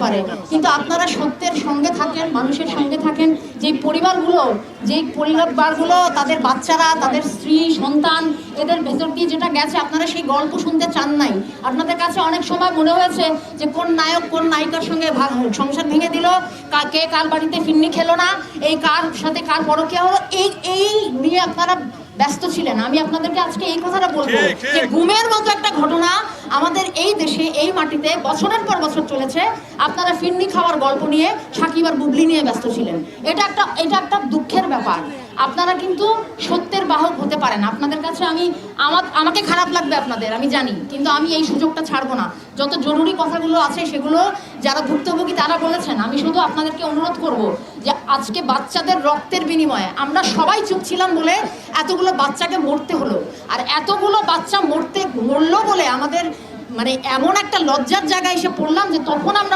পারে, কিন্তু আপনারা সত্যের সঙ্গে থাকেন, মানুষের সঙ্গে থাকেন। যেই পরিবারগুলো তাদের বাচ্চারা, তাদের স্ত্রী সন্তান, এদের ভেতর দিয়ে যেটা গেছে, আপনারা সেই গল্প শুনতে চান নাই। আপনাদের কাছে অনেক সময় মনে হয়েছে যে কোন নায়ক কোন নায়িকার সঙ্গে সংসার ভেঙে দিল, কে কার বাড়িতে ফিরনি খেলো না, এই কার সাথে কার পরকীয়া হলো, এই নিয়ে আপনারা ব্যস্ত ছিলেন। আমি আপনাদেরকে আজকে এই কথাটা বলবো যে গুমের মতো একটা ঘটনা আমাদের এই দেশে, এই মাটিতে বছরের পর বছর চলেছে। আপনারা ফিরনি খাওয়ার গল্প নিয়ে, সাকিব আর বুবলি নিয়ে ব্যস্ত ছিলেন। এটা একটা দুঃখের ব্যাপার। আপনারা কিন্তু সত্যের বাহক হতে পারেন। আপনাদের কাছে আমাকে খারাপ লাগবে আপনাদের, আমি জানি, কিন্তু আমি এই সুযোগটা ছাড়বো না। যত জরুরি কথাগুলো আছে সেগুলো যারা ভুক্তভোগী তারা বলেছেন। আমি শুধু আপনাদেরকে অনুরোধ করব যে আজকে বাচ্চাদের রক্তের বিনিময়ে আমরা সবাই চুপ ছিলাম বলে এতগুলো বাচ্চাকে মরতে হলো। আর এতগুলো বাচ্চা মরলো বলে আমাদের মানে এমন একটা লজ্জার জায়গায় এসে পড়লাম যে তখন আমরা